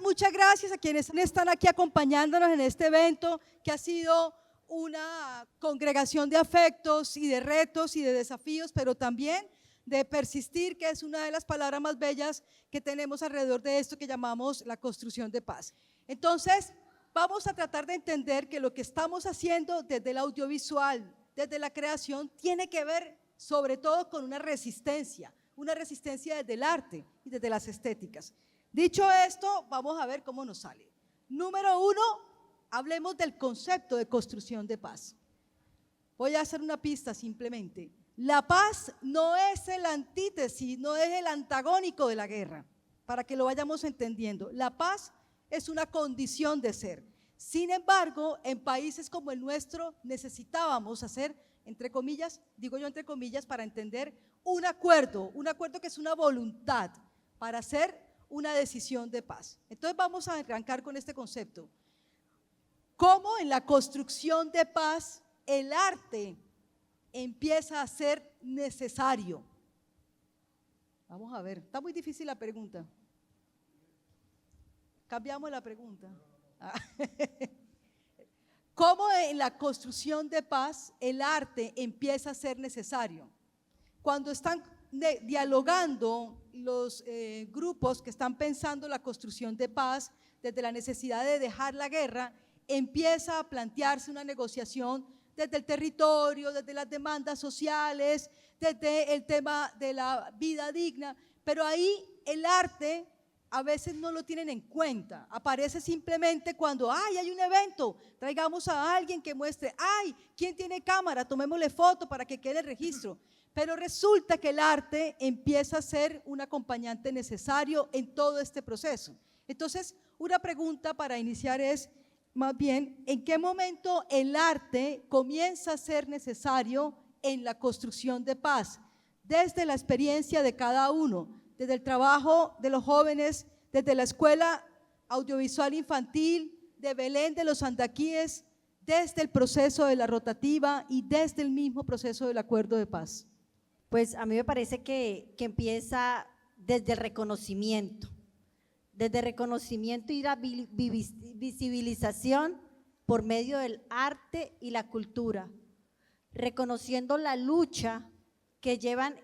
Muchas gracias a quienes están aquí acompañándonos en este evento que ha sido una congregación de afectos y de retos y de desafíos, pero también de persistir, que es una de las palabras más bellas que tenemos alrededor de esto que llamamos la construcción de paz. Entonces, vamos a tratar de entender que lo que estamos haciendo desde el audiovisual, desde la creación, tiene que ver sobre todo con una resistencia desde el arte y desde las estéticas. Dicho esto, vamos a ver cómo nos sale. Número uno, hablemos del concepto de construcción de paz. Voy a hacer una pista simplemente. La paz no es el antítesis, no es el antagónico de la guerra, para que lo vayamos entendiendo. La paz es una condición de ser. Sin embargo, en países como el nuestro necesitábamos hacer, entre comillas, digo yo entre comillas, para entender un acuerdo que es una voluntad para hacer una decisión de paz. Entonces vamos a arrancar con este concepto. ¿Cómo en la construcción de paz el arte empieza a ser necesario? Vamos a ver, está muy difícil la pregunta. Cambiamos la pregunta. ¿Cómo en la construcción de paz el arte empieza a ser necesario? Cuando están dialogando los grupos que están pensando la construcción de paz desde la necesidad de dejar la guerra, empieza a plantearse una negociación desde el territorio, desde las demandas sociales, desde el tema de la vida digna, pero ahí el arte a veces no lo tienen en cuenta, aparece simplemente cuando hay un evento, traigamos a alguien que muestre, ¿quién tiene cámara? Tomémosle foto para que quede el registro. Pero resulta que el arte empieza a ser un acompañante necesario en todo este proceso. Entonces, una pregunta para iniciar es, más bien, ¿en qué momento el arte comienza a ser necesario en la construcción de paz? Desde la experiencia de cada uno, desde el trabajo de los jóvenes, desde la Escuela Audiovisual Infantil de Belén de los Andaquíes, desde el proceso de la rotativa y desde el mismo proceso del acuerdo de paz. Pues a mí me parece que empieza desde el reconocimiento y la visibilización por medio del arte y la cultura, reconociendo la lucha que llevan,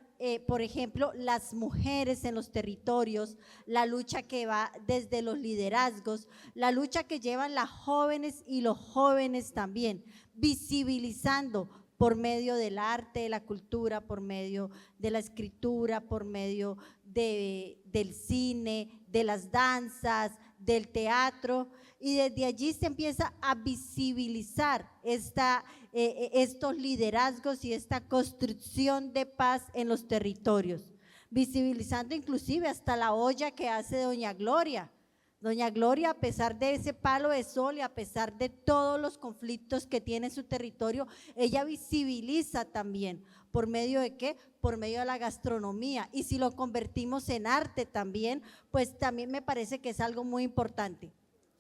por ejemplo, las mujeres en los territorios, la lucha que va desde los liderazgos, la lucha que llevan las jóvenes y los jóvenes también, visibilizando por medio del arte, de la cultura, por medio de la escritura, por medio del cine, de las danzas, del teatro, y desde allí se empieza a visibilizar estos liderazgos y esta construcción de paz en los territorios, visibilizando inclusive hasta la olla que hace Doña Gloria. Doña Gloria, a pesar de ese palo de sol y a pesar de todos los conflictos que tiene en su territorio, ella visibiliza también, ¿por medio de qué? Por medio de la gastronomía, y si lo convertimos en arte también, pues también me parece que es algo muy importante.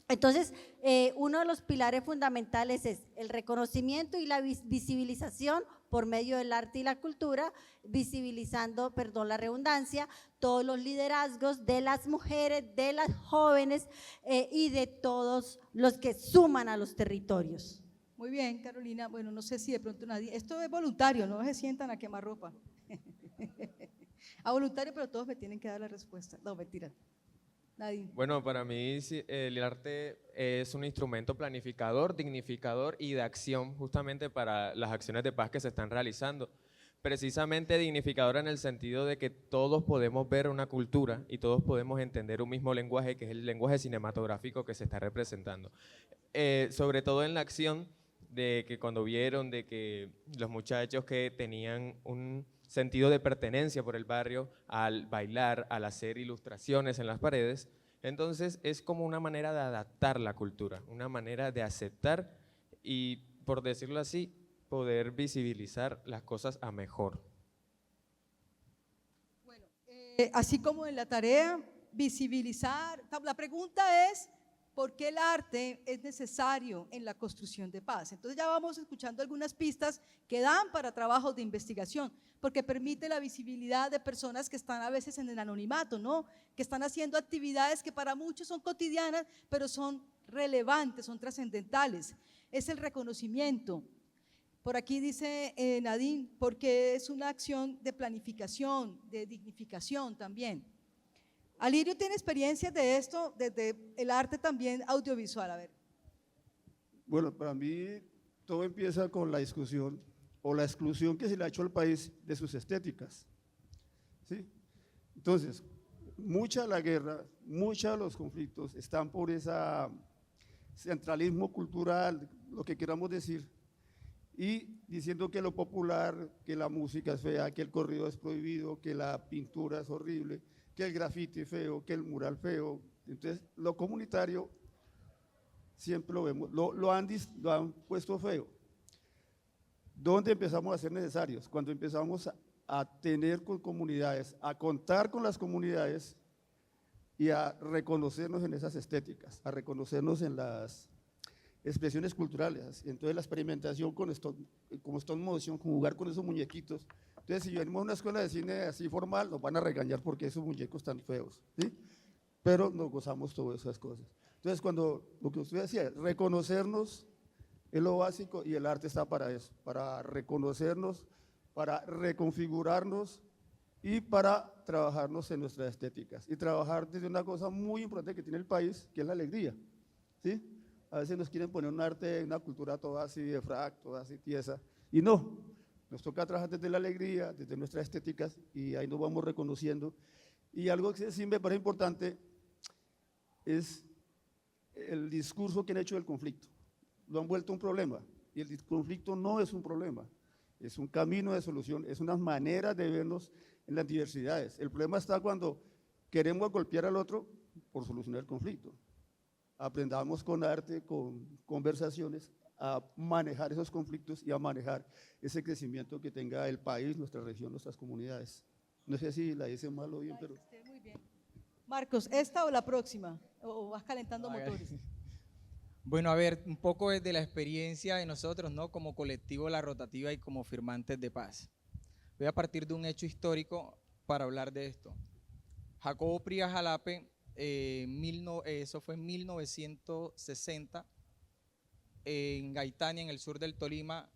Entonces, uno de los pilares fundamentales es el reconocimiento y la visibilización por medio del arte y la cultura, visibilizando, perdón la redundancia, todos los liderazgos de las mujeres, de las jóvenes y de todos los que suman a los territorios. Muy bien, Carolina. Bueno, no sé si de pronto nadie, esto es voluntario, no se sientan a quemar ropa. A voluntario, pero todos me tienen que dar la respuesta. No, mentira. Nadie. Bueno, para mí el arte es un instrumento planificador, dignificador y de acción justamente para las acciones de paz que se están realizando. Precisamente dignificador en el sentido de que todos podemos ver una cultura y todos podemos entender un mismo lenguaje, que es el lenguaje cinematográfico que se está representando. Sobre todo en la acción de que cuando vieron de que los muchachos que tenían un sentido de pertenencia por el barrio al bailar, al hacer ilustraciones en las paredes, entonces es como una manera de adaptar la cultura, una manera de aceptar y, por decirlo así, poder visibilizar las cosas a mejor. Bueno, así como en la tarea, visibilizar, la pregunta es, por qué el arte es necesario en la construcción de paz. Entonces ya vamos escuchando algunas pistas que dan para trabajos de investigación, porque permite la visibilidad de personas que están a veces en el anonimato, ¿no? Que están haciendo actividades que para muchos son cotidianas, pero son relevantes, son trascendentales. Es el reconocimiento. Por aquí dice Nadine, porque es una acción de planificación, de dignificación también. Alirio tiene experiencias de esto desde el arte también audiovisual. A ver. Bueno, para mí todo empieza con la discusión o la exclusión que se le ha hecho al país de sus estéticas, ¿sí? Entonces, mucha de la guerra, muchos de los conflictos están por ese centralismo cultural, lo que queramos decir, y diciendo que lo popular, que la música es fea, que el corrido es prohibido, que la pintura es horrible, que el grafiti es feo, que el mural feo. Entonces, lo comunitario siempre lo vemos, lo han puesto feo. ¿Dónde empezamos a ser necesarios? Cuando empezamos a tener con comunidades, a contar con las comunidades y a reconocernos en esas estéticas, a reconocernos en las expresiones culturales. Entonces la experimentación con como stop motion, con jugar con esos muñequitos. Entonces si venimos a una escuela de cine así formal, nos van a regañar porque esos muñecos están feos, ¿sí? Pero nos gozamos todas esas cosas. Entonces cuando, lo que usted decía, reconocernos es lo básico y el arte está para eso, para reconocernos, para reconfigurarnos y para trabajarnos en nuestras estéticas y trabajar desde una cosa muy importante que tiene el país, que es la alegría, ¿sí? A veces nos quieren poner un arte, una cultura toda así de frac, toda así tiesa, y no, nos toca trabajar desde la alegría, desde nuestras estéticas, y ahí nos vamos reconociendo. Y algo que sí me parece importante es el discurso que han hecho del conflicto. Lo han vuelto un problema, y el conflicto no es un problema, es un camino de solución, es una manera de vernos en las diversidades. El problema está cuando queremos golpear al otro por solucionar el conflicto. Aprendamos con arte, con conversaciones, a manejar esos conflictos y a manejar ese crecimiento que tenga el país, nuestra región, nuestras comunidades. No sé si la hice mal o bien, pero… Muy bien. Marcos, ¿esta o la próxima? ¿O vas calentando motores? Bueno, a ver, un poco desde la experiencia de nosotros, ¿no? Como colectivo La Rotativa y como firmantes de paz. Voy a partir de un hecho histórico para hablar de esto. Jacobo Prías Jalape, eso fue en 1960, en Gaitania, en el sur del Tolima,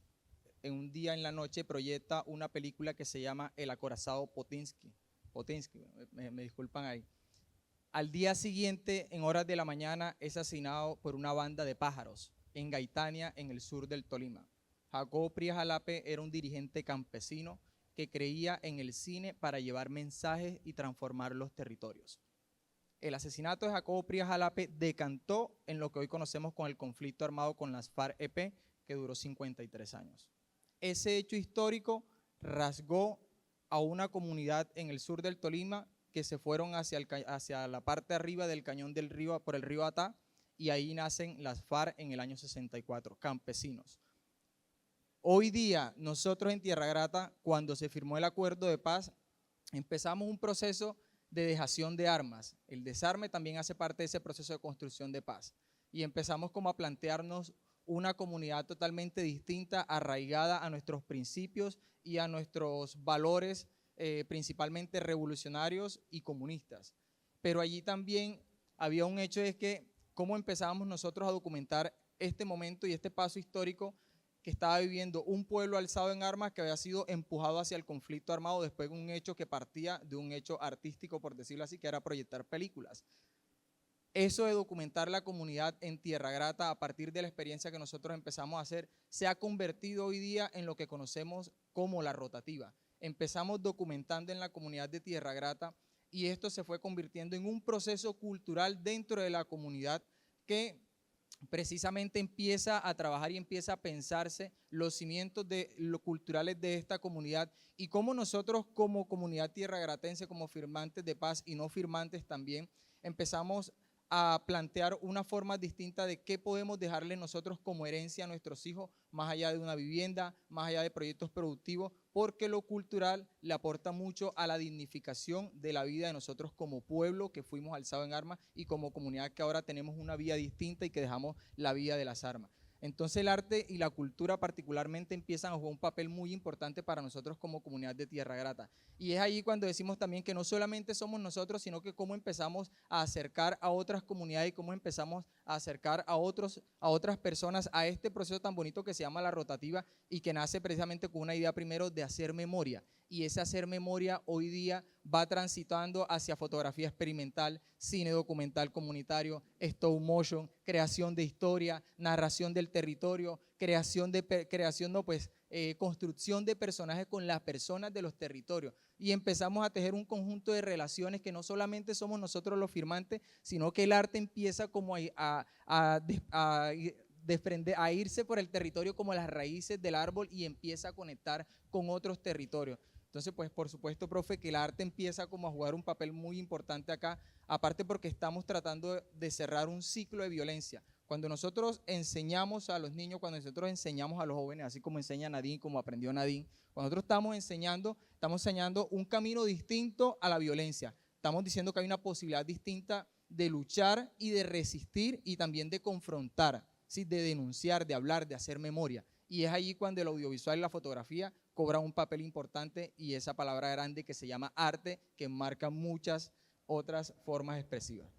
en un día en la noche proyecta una película que se llama El acorazado Potinsky, me disculpan ahí. Al día siguiente, en horas de la mañana, es asesinado por una banda de pájaros en Gaitania, en el sur del Tolima. Jacobo Prías Jalape era un dirigente campesino que creía en el cine para llevar mensajes y transformar los territorios. El asesinato de Jacobo Prías Jalape decantó en lo que hoy conocemos con el conflicto armado con las FARC-EP, que duró 53 años. Ese hecho histórico rasgó a una comunidad en el sur del Tolima que se fueron hacia la parte de arriba del cañón del río, por el río Atá, y ahí nacen las FARC en el año 64, campesinos. Hoy día, nosotros en Tierra Grata, cuando se firmó el acuerdo de paz, empezamos un proceso de dejación de armas. El desarme también hace parte de ese proceso de construcción de paz. Y empezamos como a plantearnos una comunidad totalmente distinta, arraigada a nuestros principios y a nuestros valores, principalmente revolucionarios y comunistas. Pero allí también había un hecho, es que cómo empezábamos nosotros a documentar este momento y este paso histórico que estaba viviendo un pueblo alzado en armas que había sido empujado hacia el conflicto armado después de un hecho que partía de un hecho artístico, por decirlo así, que era proyectar películas. Eso de documentar la comunidad en Tierra Grata a partir de la experiencia que nosotros empezamos a hacer se ha convertido hoy día en lo que conocemos como La Rotativa. Empezamos documentando en la comunidad de Tierra Grata y esto se fue convirtiendo en un proceso cultural dentro de la comunidad que precisamente empieza a trabajar y empieza a pensarse los cimientos culturales de esta comunidad y cómo nosotros como comunidad tierragratense, como firmantes de paz y no firmantes también, empezamos a plantear una forma distinta de qué podemos dejarle nosotros como herencia a nuestros hijos, más allá de una vivienda, más allá de proyectos productivos, porque lo cultural le aporta mucho a la dignificación de la vida de nosotros como pueblo que fuimos alzados en armas y como comunidad que ahora tenemos una vida distinta y que dejamos la vida de las armas. Entonces el arte y la cultura particularmente empiezan a jugar un papel muy importante para nosotros como comunidad de Tierra Grata. Y es ahí cuando decimos también que no solamente somos nosotros, sino que cómo empezamos a acercar a otras comunidades y cómo empezamos a acercar a otras personas a este proceso tan bonito que se llama la rotativa y que nace precisamente con una idea primero de hacer memoria. Y ese hacer memoria hoy día va transitando hacia fotografía experimental, cine documental comunitario, stop motion, creación de historia, narración del territorio, construcción de personajes con las personas de los territorios. Y empezamos a tejer un conjunto de relaciones que no solamente somos nosotros los firmantes, sino que el arte empieza como a irse por el territorio como las raíces del árbol y empieza a conectar con otros territorios. Entonces, pues por supuesto, profe, que el arte empieza como a jugar un papel muy importante acá, aparte porque estamos tratando de cerrar un ciclo de violencia. Cuando nosotros enseñamos a los niños, cuando nosotros enseñamos a los jóvenes, así como enseña Nadine, como aprendió Nadine, cuando nosotros estamos enseñando un camino distinto a la violencia. Estamos diciendo que hay una posibilidad distinta de luchar y de resistir y también de confrontar, ¿sí? De denunciar, de hablar, de hacer memoria. Y es allí cuando el audiovisual y la fotografía cobran un papel importante y esa palabra grande que se llama arte, que marca muchas otras formas expresivas.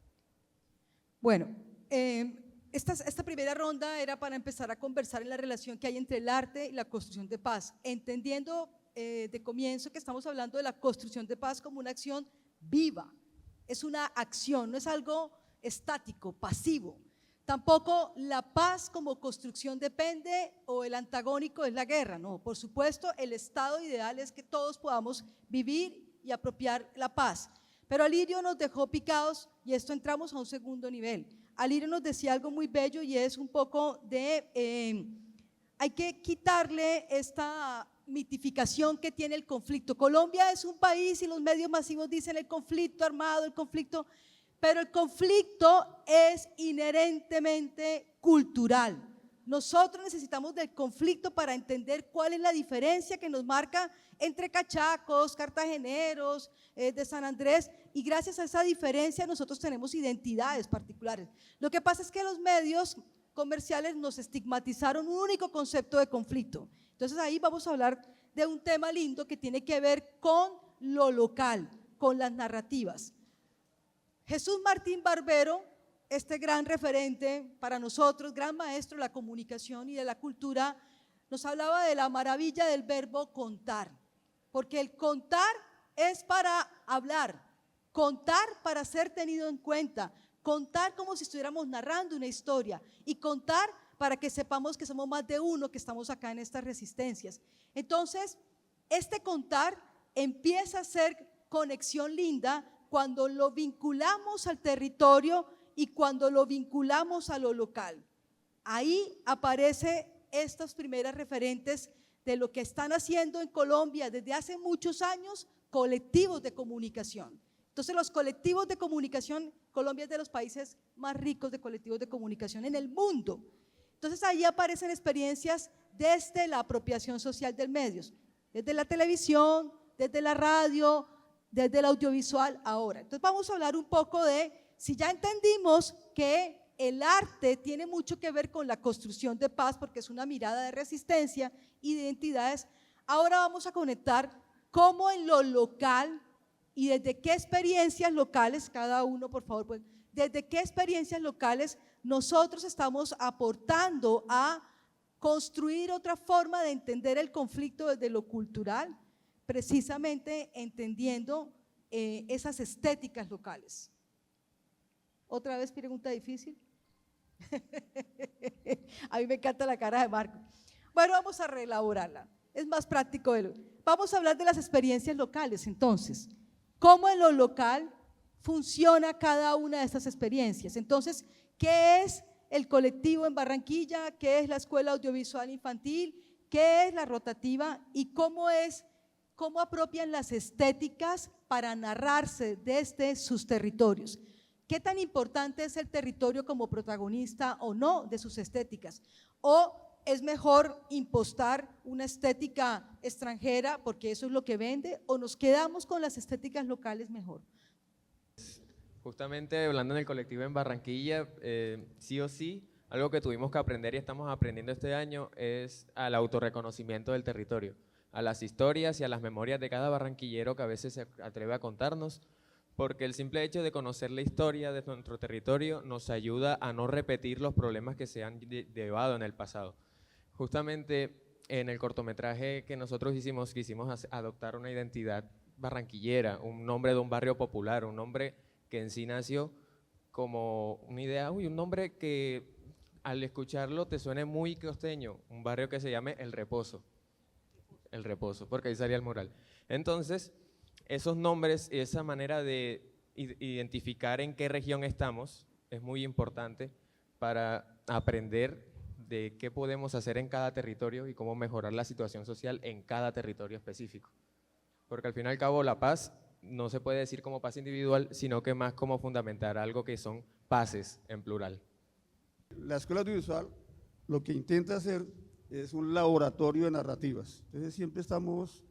Bueno, esta primera ronda era para empezar a conversar en la relación que hay entre el arte y la construcción de paz, entendiendo de comienzo que estamos hablando de la construcción de paz como una acción viva, es una acción, no es algo estático, pasivo. Tampoco la paz como construcción depende o el antagónico es la guerra, no, por supuesto el estado ideal es que todos podamos vivir y apropiar la paz, pero Alirio nos dejó picados y esto entramos a un segundo nivel. Alirio nos decía algo muy bello y es un poco de, hay que quitarle esta mitificación que tiene el conflicto. Colombia es un país y los medios masivos dicen el conflicto armado, el conflicto… Pero el conflicto es inherentemente cultural. Nosotros necesitamos del conflicto para entender cuál es la diferencia que nos marca entre cachacos, cartageneros, de San Andrés, y gracias a esa diferencia nosotros tenemos identidades particulares. Lo que pasa es que los medios comerciales nos estigmatizaron un único concepto de conflicto. Entonces ahí vamos a hablar de un tema lindo que tiene que ver con lo local, con las narrativas. Jesús Martín Barbero, este gran referente para nosotros, gran maestro de la comunicación y de la cultura, nos hablaba de la maravilla del verbo contar, porque el contar es para hablar, contar para ser tenido en cuenta, contar como si estuviéramos narrando una historia y contar para que sepamos que somos más de uno que estamos acá en estas resistencias. Entonces, este contar empieza a ser conexión linda cuando lo vinculamos al territorio y cuando lo vinculamos a lo local. Ahí aparecen estas primeras referentes de lo que están haciendo en Colombia desde hace muchos años, colectivos de comunicación. Entonces los colectivos de comunicación, Colombia es de los países más ricos de colectivos de comunicación en el mundo. Entonces ahí aparecen experiencias desde la apropiación social de medios, desde la televisión, desde la radio, desde el audiovisual ahora. Entonces vamos a hablar un poco de, si ya entendimos que el arte tiene mucho que ver con la construcción de paz, porque es una mirada de resistencia y de identidades, ahora vamos a conectar cómo en lo local y desde qué experiencias locales, cada uno por favor, pues, desde qué experiencias locales nosotros estamos aportando a construir otra forma de entender el conflicto desde lo cultural, precisamente entendiendo esas estéticas locales. ¿Otra vez pregunta difícil? A mí me encanta la cara de Marco. Bueno, vamos a reelaborarla, es más práctico. Vamos a hablar de las experiencias locales entonces. ¿Cómo en lo local funciona cada una de estas experiencias? Entonces, ¿qué es el colectivo en Barranquilla? ¿Qué es la Escuela Audiovisual Infantil? ¿Qué es la rotativa? ¿Y cómo apropian las estéticas para narrarse desde sus territorios? ¿Qué tan importante es el territorio como protagonista o no de sus estéticas? ¿O es mejor impostar una estética extranjera porque eso es lo que vende, o nos quedamos con las estéticas locales mejor? Justamente hablando en el colectivo en Barranquilla, sí o sí, algo que tuvimos que aprender y estamos aprendiendo este año es al autorreconocimiento del territorio, a las historias y a las memorias de cada barranquillero que a veces se atreve a contarnos, porque el simple hecho de conocer la historia de nuestro territorio nos ayuda a no repetir los problemas que se han llevado en el pasado. Justamente en el cortometraje que nosotros hicimos, quisimos adoptar una identidad barranquillera, un nombre de un barrio popular, un nombre que en sí nació como una idea, un nombre que al escucharlo te suene muy costeño, un barrio que se llame El Reposo, porque ahí salía el mural. Entonces, esos nombres y esa manera de identificar en qué región estamos es muy importante para aprender de qué podemos hacer en cada territorio y cómo mejorar la situación social en cada territorio específico. Porque al fin y al cabo la paz no se puede decir como paz individual, sino que más como fundamentar algo que son paces en plural. La Escuela Audiovisual lo que intenta hacer es un laboratorio de narrativas. Entonces siempre estamos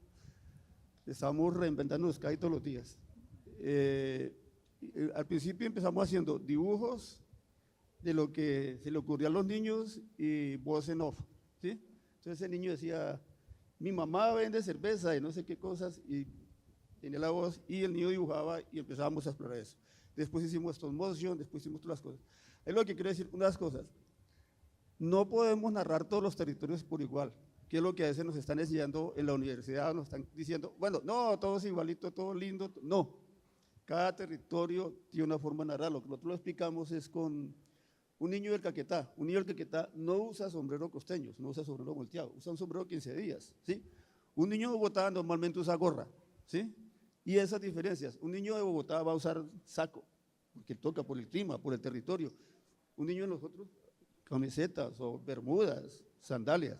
reinventándonos casi todos los días. Al principio empezamos haciendo dibujos de lo que se le ocurría a los niños y voz en off, ¿sí? Entonces el niño decía, mi mamá vende cerveza y no sé qué cosas, y tenía la voz, y el niño dibujaba y empezábamos a explorar eso. Después hicimos stop motion, después hicimos todas las cosas. Es lo que quiero decir, unas cosas. No podemos narrar todos los territorios por igual, que es lo que a veces nos están enseñando en la universidad, nos están diciendo, bueno, no, todo es igualito, todo lindo. No, cada territorio tiene una forma de narrar. Lo que nosotros lo explicamos es con un niño del Caquetá. Un niño del Caquetá no usa sombrero costeño, no usa sombrero volteado, usa un sombrero 15 días, ¿sí? Un niño de Bogotá normalmente usa gorra, ¿sí? Y esas diferencias, un niño de Bogotá va a usar saco, porque toca por el clima, por el territorio. Un niño de nosotros, camisetas o bermudas, sandalias,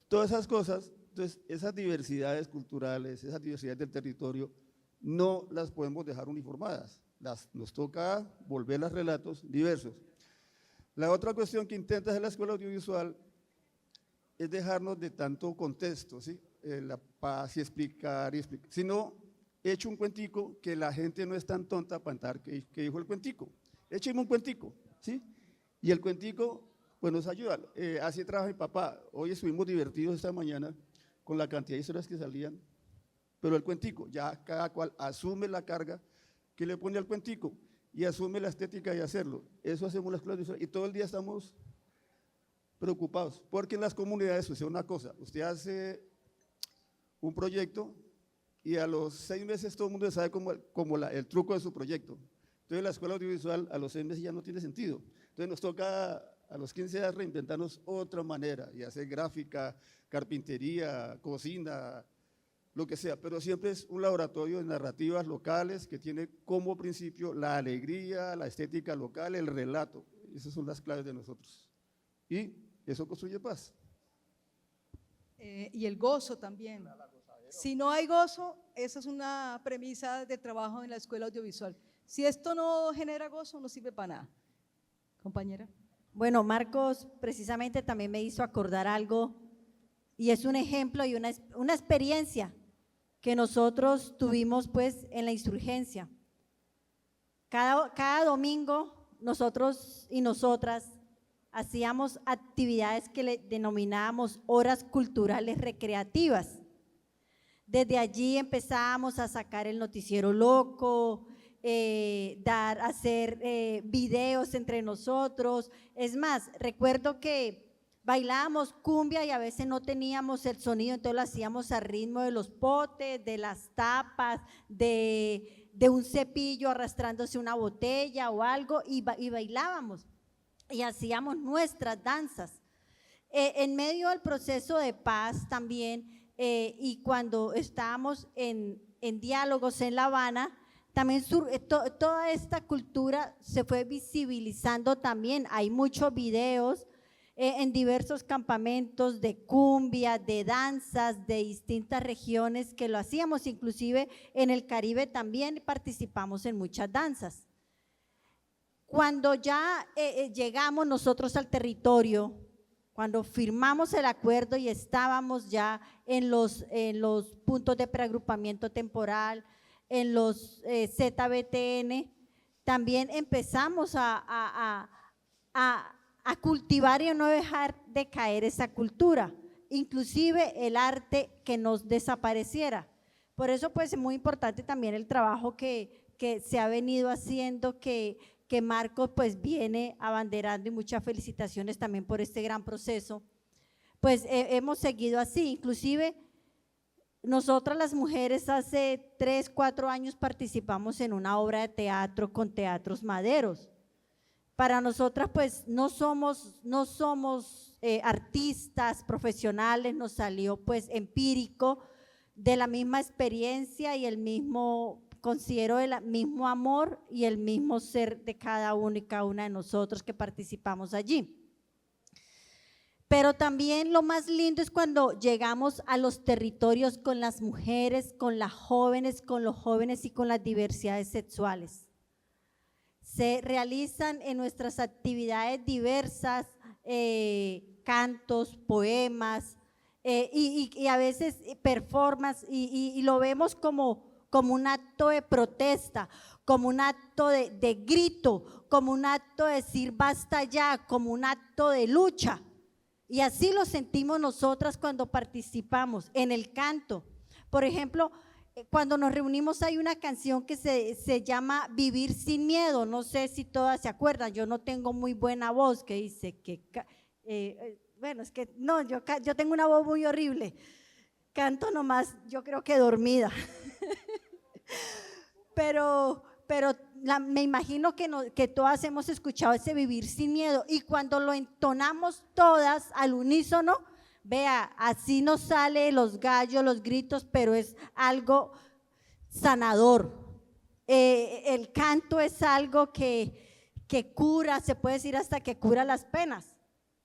todas esas cosas. Entonces, esas diversidades culturales, esas diversidades del territorio, no las podemos dejar uniformadas, nos toca volver los relatos diversos. La otra cuestión que intenta hacer la Escuela Audiovisual es dejarnos de tanto contexto, ¿sí? La paz y explicar, sino he hecho un cuentico que la gente no es tan tonta para entrar que dijo el cuentico. Écheme un cuentico, ¿sí? Y el cuentico, pues nos ayuda. Así trabaja mi papá. Hoy estuvimos divertidos esta mañana con la cantidad de historias que salían, pero el cuentico, ya cada cual asume la carga que le pone al cuentico y asume la estética de hacerlo. Eso hacemos las clases y todo el día estamos preocupados, porque en las comunidades sucede una cosa, usted hace un proyecto y a los 6 meses todo el mundo sabe el truco de su proyecto. Entonces la Escuela Audiovisual a los 6 meses ya no tiene sentido. Entonces nos toca a los 15 años reinventarnos otra manera y hacer gráfica, carpintería, cocina, lo que sea, pero siempre es un laboratorio de narrativas locales que tiene como principio la alegría, la estética local, el relato. Esas son las claves de nosotros. Y eso construye paz. Y el gozo también. Si no hay gozo, esa es una premisa de trabajo en la Escuela Audiovisual. Si esto no genera gozo, no sirve para nada. Compañera. Bueno, Marcos precisamente también me hizo acordar algo y es un ejemplo y una experiencia que nosotros tuvimos pues en la insurgencia. Cada domingo nosotros y nosotras hacíamos actividades que le denominábamos horas culturales recreativas. Desde allí empezábamos a sacar el noticiero loco, hacer videos entre nosotros. Es más, recuerdo que bailábamos cumbia y a veces no teníamos el sonido, entonces lo hacíamos a ritmo de los potes, de las tapas, de un cepillo arrastrándose una botella o algo y bailábamos y hacíamos nuestras danzas. En medio del proceso de paz también y cuando estábamos en diálogos en La Habana, también toda esta cultura se fue visibilizando también. Hay muchos videos en diversos campamentos de cumbia, de danzas, de distintas regiones que lo hacíamos, inclusive en el Caribe también participamos en muchas danzas. Cuando ya llegamos nosotros al territorio, Cuando firmamos el acuerdo y estábamos ya en los puntos de preagrupamiento temporal, en los ZBTN, también empezamos a cultivar y a no dejar de caer esa cultura, inclusive el arte que nos desapareciera. Por eso pues es muy importante también el trabajo que se ha venido haciendo, que Marcos pues viene abanderando, y muchas felicitaciones también por este gran proceso. Pues hemos seguido así, inclusive nosotras las mujeres hace 3, 4 años participamos en una obra de teatro con Teatros Maderos. Para nosotras pues no somos artistas profesionales, nos salió pues empírico, de la misma experiencia y el mismo, considero el mismo amor y el mismo ser de cada uno y cada una de nosotros que participamos allí. Pero también lo más lindo es cuando llegamos a los territorios con las mujeres, con las jóvenes, con los jóvenes y con las diversidades sexuales. Se realizan en nuestras actividades diversas, cantos, poemas, y a veces performance, y lo vemos como un acto de protesta, como un acto de grito, como un acto de decir basta ya, como un acto de lucha. Y así lo sentimos nosotras cuando participamos en el canto. Por ejemplo, cuando nos reunimos hay una canción que se llama Vivir sin miedo, no sé si todas se acuerdan, yo no tengo muy buena voz, que dice que… bueno, es que no, yo tengo una voz muy horrible, canto nomás, yo creo que dormida, pero me imagino que todas hemos escuchado ese Vivir sin miedo, y cuando lo entonamos todas al unísono, vea, así nos sale los gallos, los gritos, pero es algo sanador. El canto es algo que cura, se puede decir hasta que cura las penas.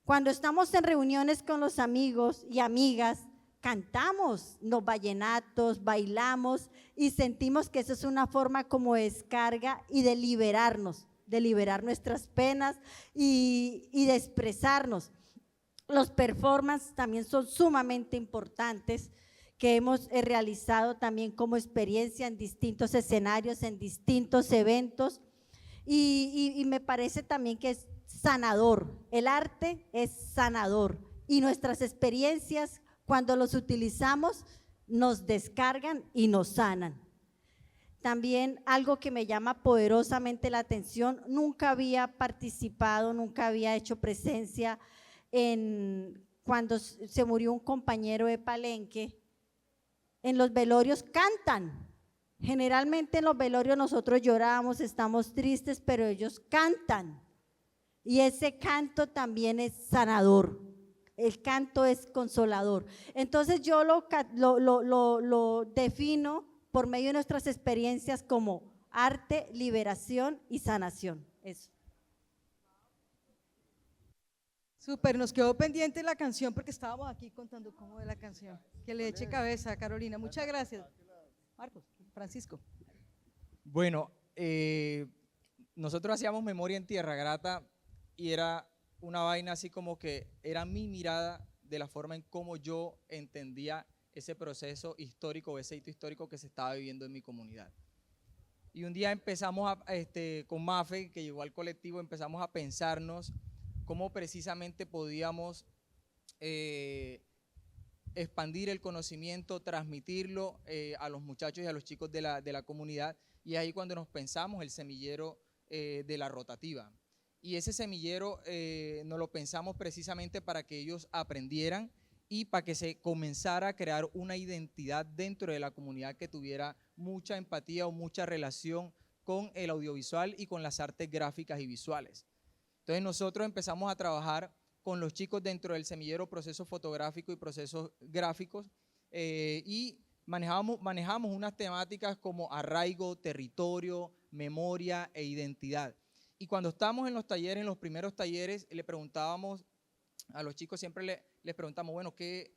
Cuando estamos en reuniones con los amigos y amigas, cantamos los vallenatos, bailamos y sentimos que eso es una forma como de descarga y de liberarnos, de liberar nuestras penas y de expresarnos. Los performances también son sumamente importantes, que hemos realizado también como experiencia en distintos escenarios, en distintos eventos, y me parece también que es sanador. El arte es sanador y nuestras experiencias, cuando los utilizamos, nos descargan y nos sanan. También algo que me llama poderosamente la atención, nunca había participado, nunca había hecho presencia cuando se murió un compañero de Palenque. En los velorios cantan. Generalmente en los velorios nosotros lloramos, estamos tristes, pero ellos cantan. Y ese canto también es sanador. El canto es consolador. Entonces yo lo defino por medio de nuestras experiencias como arte, liberación y sanación. Eso. Súper, nos quedó pendiente la canción porque estábamos aquí contando cómo es la canción. Que le eche cabeza, Carolina. Muchas gracias. Marcos, Francisco. Bueno, nosotros hacíamos Memoria en Tierra Grata y era una vaina así como que era mi mirada de la forma en cómo yo entendía ese proceso histórico, ese hito histórico que se estaba viviendo en mi comunidad. Y un día empezamos con Mafe, que llegó al colectivo, empezamos a pensarnos cómo precisamente podíamos expandir el conocimiento, transmitirlo a los muchachos y a los chicos de la comunidad, y ahí cuando nos pensamos el semillero de la rotativa. Y ese semillero nos lo pensamos precisamente para que ellos aprendieran y para que se comenzara a crear una identidad dentro de la comunidad que tuviera mucha empatía o mucha relación con el audiovisual y con las artes gráficas y visuales. Entonces nosotros empezamos a trabajar con los chicos dentro del semillero procesos fotográficos y procesos gráficos, y manejamos unas temáticas como arraigo, territorio, memoria e identidad. Y cuando estábamos en los talleres, en los primeros talleres, le preguntábamos a los chicos, siempre les preguntamos, bueno, ¿qué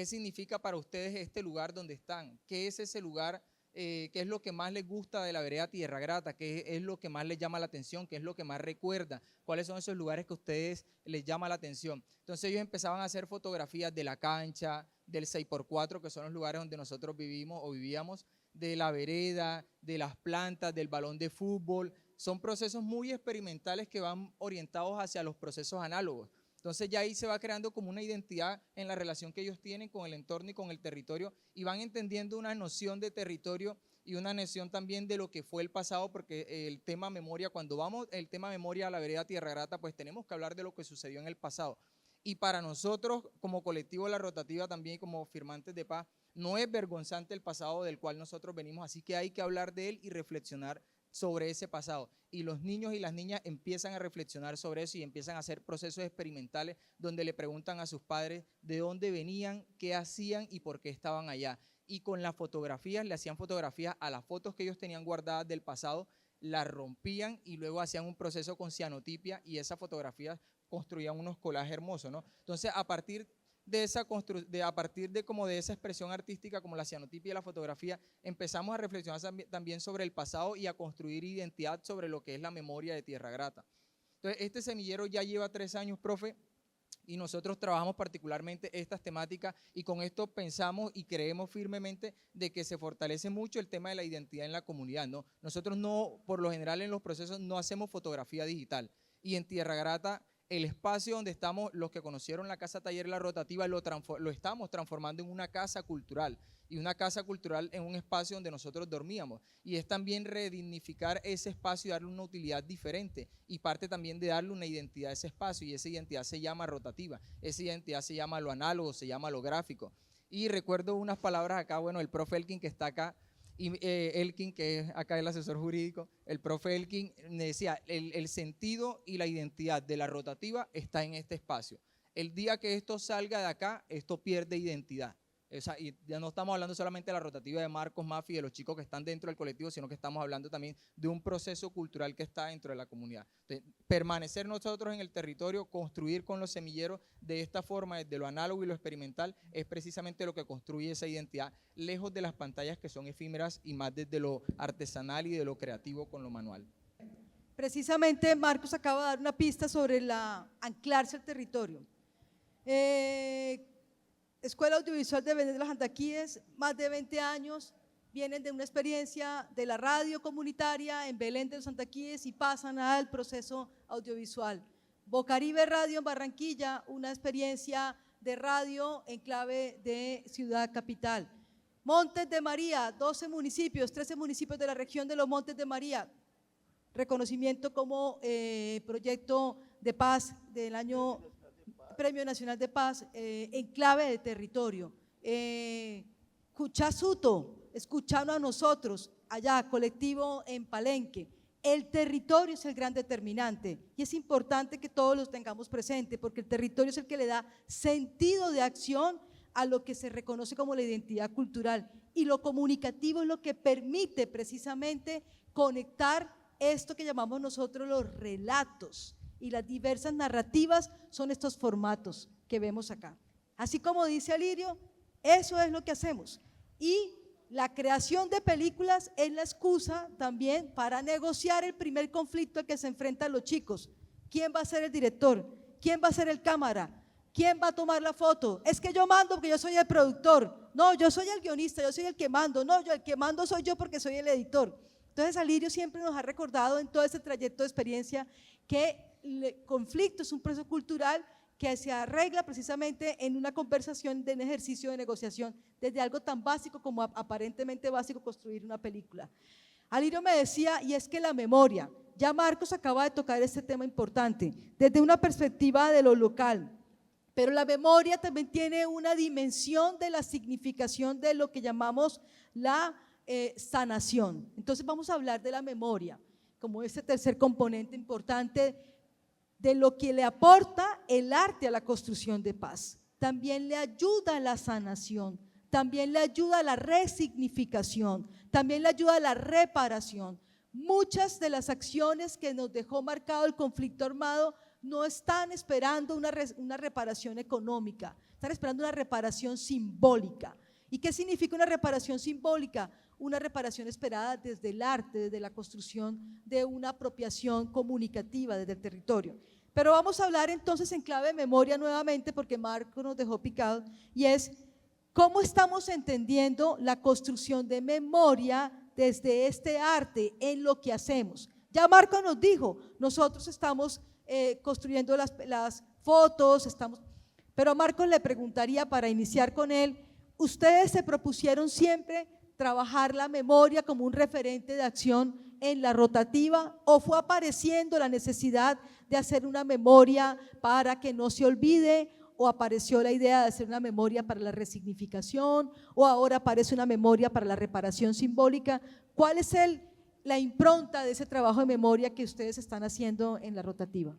significa para ustedes este lugar donde están? ¿Qué es ese lugar qué es lo que más les gusta de la vereda Tierra Grata, qué es lo que más les llama la atención, qué es lo que más recuerda, cuáles son esos lugares que a ustedes les llama la atención. Entonces ellos empezaban a hacer fotografías de la cancha, del 6x4, que son los lugares donde nosotros vivimos o vivíamos, de la vereda, de las plantas, del balón de fútbol. Son procesos muy experimentales que van orientados hacia los procesos análogos. Entonces ya ahí se va creando como una identidad en la relación que ellos tienen con el entorno y con el territorio, y van entendiendo una noción de territorio y una noción también de lo que fue el pasado, porque el tema memoria, cuando vamos el tema memoria a la vereda Tierra Grata, pues tenemos que hablar de lo que sucedió en el pasado. Y para nosotros como colectivo La Rotativa también, como firmantes de paz, no es vergonzante el pasado del cual nosotros venimos, así que hay que hablar de él y reflexionar sobre ese pasado. Y los niños y las niñas empiezan a reflexionar sobre eso y empiezan a hacer procesos experimentales donde le preguntan a sus padres de dónde venían, qué hacían y por qué estaban allá. Y con las fotografías, le hacían fotografías a las fotos que ellos tenían guardadas del pasado, las rompían y luego hacían un proceso con cianotipia y esas fotografías construían unos collages hermosos, ¿no? Entonces, a partir de esa expresión artística como la cianotipia y la fotografía, empezamos a reflexionar también sobre el pasado y a construir identidad sobre lo que es la memoria de Tierra Grata. Entonces, este semillero ya lleva 3 años, profe, y nosotros trabajamos particularmente estas temáticas y con esto pensamos y creemos firmemente de que se fortalece mucho el tema de la identidad en la comunidad, ¿no? Nosotros no, por lo general en los procesos no hacemos fotografía digital, y en Tierra Grata el espacio donde estamos, los que conocieron la Casa Taller La Rotativa, lo estamos transformando en una casa cultural, y una casa cultural en un espacio donde nosotros dormíamos, y es también redignificar ese espacio y darle una utilidad diferente, y parte también de darle una identidad a ese espacio, y esa identidad se llama rotativa, esa identidad se llama lo análogo, se llama lo gráfico. Y recuerdo unas palabras acá, bueno, el profe Elkin que está acá, y Elkin, que es acá el asesor jurídico, el profe Elkin me decía, el sentido y la identidad de La Rotativa está en este espacio. El día que esto salga de acá, esto pierde identidad. O sea, y ya no estamos hablando solamente de La Rotativa de Marcos, Mafi, de los chicos que están dentro del colectivo, sino que estamos hablando también de un proceso cultural que está dentro de la comunidad. Entonces, permanecer nosotros en el territorio, construir con los semilleros de esta forma, desde lo análogo y lo experimental, es precisamente lo que construye esa identidad, lejos de las pantallas que son efímeras y más desde lo artesanal y de lo creativo con lo manual. Precisamente Marcos acaba de dar una pista sobre anclarse al territorio. Escuela Audiovisual de Belén de los Andaquíes, más de 20 años, vienen de una experiencia de la radio comunitaria en Belén de los Andaquíes y pasan al proceso audiovisual. Bocaribe Radio en Barranquilla, una experiencia de radio en clave de ciudad capital. Montes de María, 12 municipios, 13 municipios de la región de los Montes de María, reconocimiento como proyecto de paz del año Premio Nacional de Paz en clave de territorio. Cuchasuto, escuchando a nosotros, allá, colectivo en Palenque. El territorio es el gran determinante y es importante que todos los tengamos presente porque el territorio es el que le da sentido de acción a lo que se reconoce como la identidad cultural, y lo comunicativo es lo que permite precisamente conectar esto que llamamos nosotros los relatos, y las diversas narrativas son estos formatos que vemos acá. Así como dice Alirio, eso es lo que hacemos, y la creación de películas es la excusa también para negociar el primer conflicto al que se enfrentan los chicos. ¿Quién va a ser el director? ¿Quién va a ser el cámara? ¿Quién va a tomar la foto? Es que yo mando porque yo soy el productor. No, yo soy el guionista, yo soy el que mando. No, el que mando soy yo porque soy el editor. Entonces Alirio siempre nos ha recordado en todo este trayecto de experiencia que el conflicto es un proceso cultural que se arregla precisamente en una conversación, en un ejercicio de negociación, desde algo tan básico como aparentemente básico, construir una película. Alirio me decía, y es que la memoria, ya Marcos acaba de tocar este tema importante, desde una perspectiva de lo local, pero la memoria también tiene una dimensión de la significación de lo que llamamos la sanación. Entonces vamos a hablar de la memoria como ese tercer componente importante de lo que le aporta el arte a la construcción de paz. También le ayuda a la sanación, también le ayuda a la resignificación, también le ayuda a la reparación. Muchas de las acciones que nos dejó marcado el conflicto armado no están esperando una reparación económica, están esperando una reparación simbólica. ¿Y qué significa una reparación simbólica? una reparación esperada desde el arte, desde la construcción de una apropiación comunicativa desde el territorio. Pero vamos a hablar entonces en clave de memoria nuevamente, porque Marco nos dejó picado, y es cómo estamos entendiendo la construcción de memoria desde este arte en lo que hacemos. Ya Marco nos dijo, nosotros estamos construyendo las fotos, pero a Marcos le preguntaría, para iniciar con él, ¿ustedes se propusieron siempre trabajar la memoria como un referente de acción en la rotativa, o fue apareciendo la necesidad de hacer una memoria para que no se olvide, o apareció la idea de hacer una memoria para la resignificación, o ahora aparece una memoria para la reparación simbólica? ¿Cuál es la impronta de ese trabajo de memoria que ustedes están haciendo en la rotativa?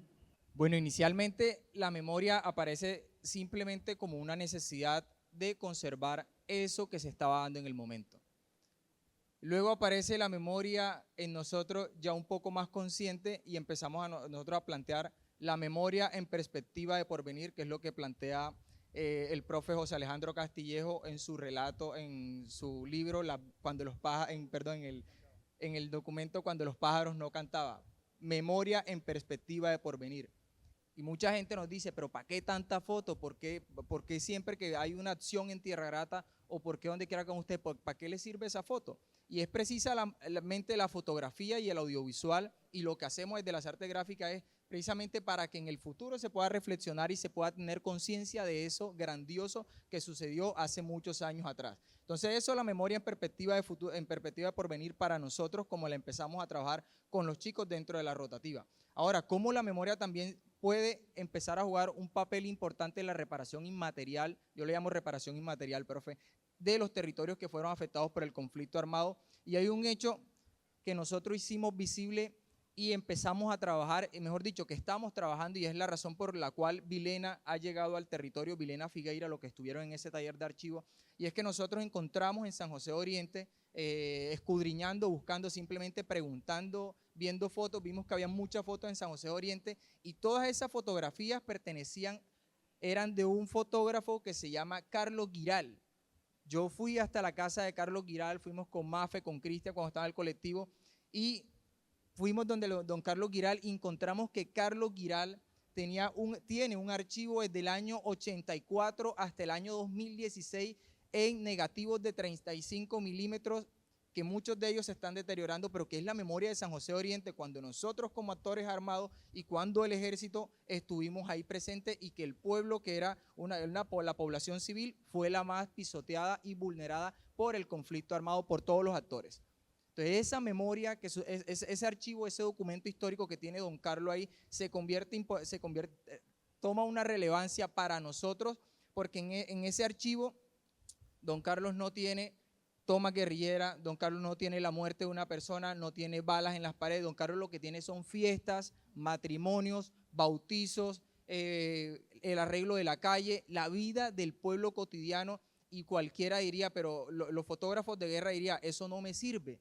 Bueno, inicialmente la memoria aparece simplemente como una necesidad de conservar eso que se estaba dando en el momento. Luego aparece la memoria en nosotros ya un poco más consciente, y empezamos nosotros a plantear la memoria en perspectiva de porvenir, que es lo que plantea el profe José Alejandro Castillejo en su relato, en su libro, en el documento Cuando los pájaros no cantaban, memoria en perspectiva de porvenir. Y mucha gente nos dice, pero ¿para qué tanta foto? ¿Por qué siempre que hay una acción en Tierra Grata, o por qué donde quiera con usted, para qué le sirve esa foto? Y es precisamente la fotografía y el audiovisual, y lo que hacemos desde las artes gráficas es precisamente para que en el futuro se pueda reflexionar y se pueda tener conciencia de eso grandioso que sucedió hace muchos años atrás. Entonces eso, la memoria en perspectiva de futuro, en perspectiva de porvenir para nosotros, como la empezamos a trabajar con los chicos dentro de la rotativa. Ahora, ¿cómo la memoria también puede empezar a jugar un papel importante en la reparación inmaterial? Yo le llamo reparación inmaterial, profe, de los territorios que fueron afectados por el conflicto armado. Y hay un hecho que nosotros hicimos visible y empezamos a trabajar, mejor dicho, que estamos trabajando, y es la razón por la cual Vilena ha llegado al territorio, Vilena Figueira, lo que estuvieron en ese taller de archivo, y es que nosotros encontramos en San José de Oriente, escudriñando, buscando, simplemente preguntando, viendo fotos, vimos que había muchas fotos en San José de Oriente, y todas esas fotografías eran de un fotógrafo que se llama Carlos Giral. Yo fui hasta la casa de Carlos Giral, fuimos con Mafe, con Cristian cuando estaba en el colectivo, y fuimos donde don Carlos Giral, y encontramos que Carlos Giral tiene un archivo desde el año 84 hasta el año 2016 en negativos de 35 milímetros, que muchos de ellos se están deteriorando, pero que es la memoria de San José de Oriente, cuando nosotros como actores armados y cuando el ejército estuvimos ahí presentes, y que el pueblo, que era la población civil, fue la más pisoteada y vulnerada por el conflicto armado por todos los actores. Entonces esa memoria, ese archivo, ese documento histórico que tiene don Carlos ahí, toma una relevancia para nosotros, porque en ese archivo don Carlos no tiene toma guerrillera, don Carlos no tiene la muerte de una persona, no tiene balas en las paredes, don Carlos lo que tiene son fiestas, matrimonios, bautizos, el arreglo de la calle, la vida del pueblo cotidiano, y cualquiera diría, pero los fotógrafos de guerra dirían, eso no me sirve.